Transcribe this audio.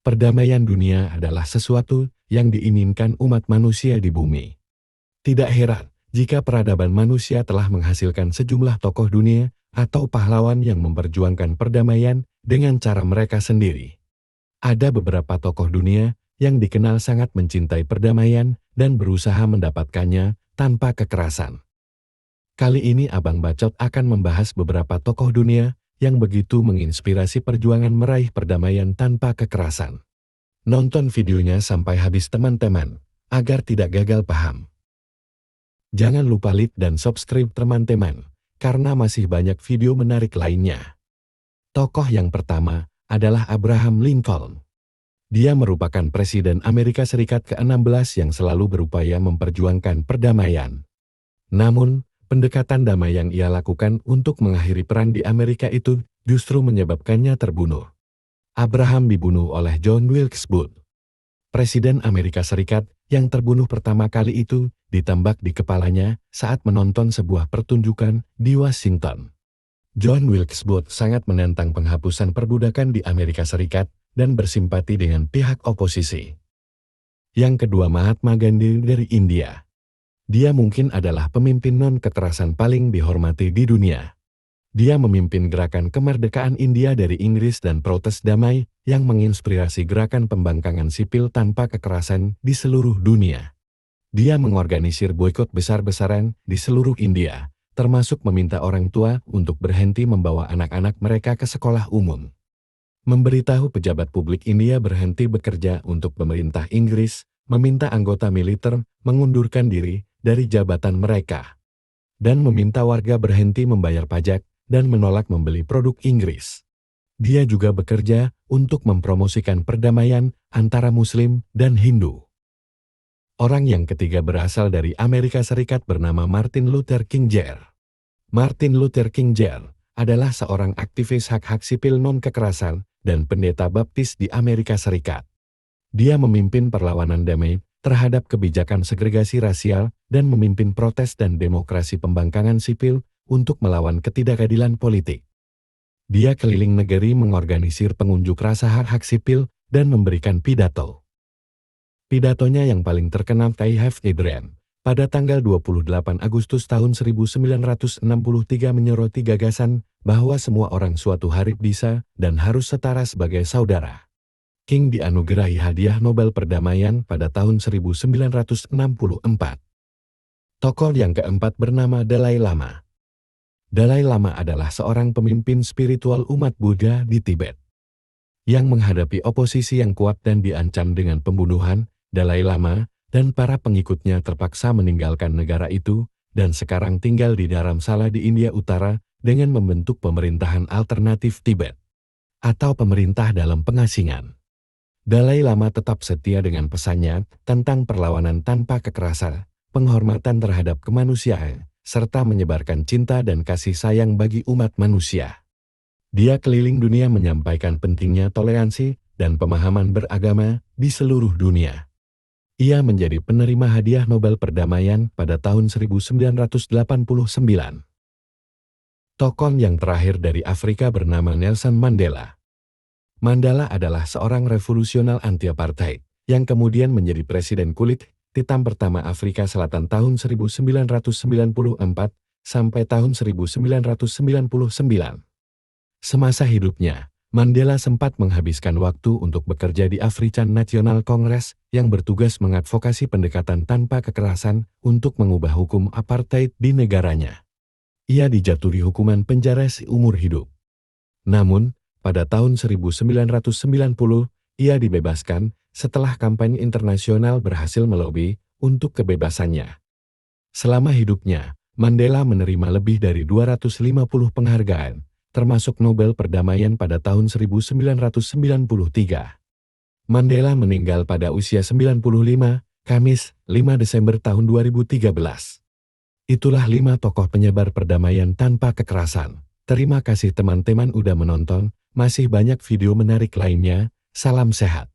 Perdamaian dunia adalah sesuatu yang diinginkan umat manusia di bumi. Tidak heran jika peradaban manusia telah menghasilkan sejumlah tokoh dunia atau pahlawan yang memperjuangkan perdamaian dengan cara mereka sendiri. Ada beberapa tokoh dunia yang dikenal sangat mencintai perdamaian dan berusaha mendapatkannya tanpa kekerasan. Kali ini Abang Bacot akan membahas beberapa tokoh dunia yang begitu menginspirasi perjuangan meraih perdamaian tanpa kekerasan. Nonton videonya sampai habis teman-teman, agar tidak gagal paham. Jangan lupa like dan subscribe teman-teman, karena masih banyak video menarik lainnya. Tokoh yang pertama adalah Abraham Lincoln. Dia merupakan Presiden Amerika Serikat ke-16 yang selalu berupaya memperjuangkan perdamaian. Namun, pendekatan damai yang ia lakukan untuk mengakhiri perang di Amerika itu justru menyebabkannya terbunuh. Abraham dibunuh oleh John Wilkes Booth. Presiden Amerika Serikat yang terbunuh pertama kali itu ditembak di kepalanya saat menonton sebuah pertunjukan di Washington. John Wilkes Booth sangat menentang penghapusan perbudakan di Amerika Serikat dan bersimpati dengan pihak oposisi. Yang kedua, Mahatma Gandhi dari India. Dia mungkin adalah pemimpin non-kekerasan paling dihormati di dunia. Dia memimpin gerakan kemerdekaan India dari Inggris dan protes damai yang menginspirasi gerakan pembangkangan sipil tanpa kekerasan di seluruh dunia. Dia mengorganisir boikot besar-besaran di seluruh India, termasuk meminta orang tua untuk berhenti membawa anak-anak mereka ke sekolah umum. Memberitahu pejabat publik India berhenti bekerja untuk pemerintah Inggris, meminta anggota militer mengundurkan diri dari jabatan mereka, dan meminta warga berhenti membayar pajak dan menolak membeli produk Inggris. Dia juga bekerja untuk mempromosikan perdamaian antara Muslim dan Hindu. Orang yang ketiga berasal dari Amerika Serikat bernama Martin Luther King Jr. Martin Luther King Jr. adalah seorang aktivis hak-hak sipil non-kekerasan dan pendeta baptis di Amerika Serikat. Dia memimpin perlawanan damai terhadap kebijakan segregasi rasial dan memimpin protes dan demokrasi pembangkangan sipil untuk melawan ketidakadilan politik. Dia keliling negeri mengorganisir pengunjuk rasa hak-hak sipil dan memberikan pidato. Pidatonya yang paling terkenal I Have a Dream pada tanggal 28 Agustus tahun 1963 menyoroti gagasan bahwa semua orang suatu hari bisa dan harus setara sebagai saudara. King dianugerahi hadiah Nobel Perdamaian pada tahun 1964. Tokoh yang keempat bernama Dalai Lama. Dalai Lama adalah seorang pemimpin spiritual umat Buddha di Tibet. Yang menghadapi oposisi yang kuat dan diancam dengan pembunuhan, Dalai Lama dan para pengikutnya terpaksa meninggalkan negara itu dan sekarang tinggal di Dharamsala di India Utara dengan membentuk pemerintahan alternatif Tibet atau pemerintah dalam pengasingan. Dalai Lama tetap setia dengan pesannya tentang perlawanan tanpa kekerasan, penghormatan terhadap kemanusiaan, serta menyebarkan cinta dan kasih sayang bagi umat manusia. Dia keliling dunia menyampaikan pentingnya toleransi dan pemahaman beragama di seluruh dunia. Ia menjadi penerima hadiah Nobel Perdamaian pada tahun 1989. Tokoh yang terakhir dari Afrika bernama Nelson Mandela. Mandela adalah seorang revolusioner anti-apartheid yang kemudian menjadi presiden kulit hitam pertama Afrika Selatan tahun 1994 sampai tahun 1999. Semasa hidupnya, Mandela sempat menghabiskan waktu untuk bekerja di African National Congress yang bertugas mengadvokasi pendekatan tanpa kekerasan untuk mengubah hukum apartheid di negaranya. Ia dijatuhi hukuman penjara seumur hidup. Namun, pada tahun 1990, ia dibebaskan setelah kampanye internasional berhasil melobi untuk kebebasannya. Selama hidupnya, Mandela menerima lebih dari 250 penghargaan, termasuk Nobel Perdamaian pada tahun 1993. Mandela meninggal pada usia 95, Kamis, 5 Desember tahun 2013. Itulah 5 tokoh penyebar perdamaian tanpa kekerasan. Terima kasih teman-teman udah menonton. Masih banyak video menarik lainnya. Salam sehat.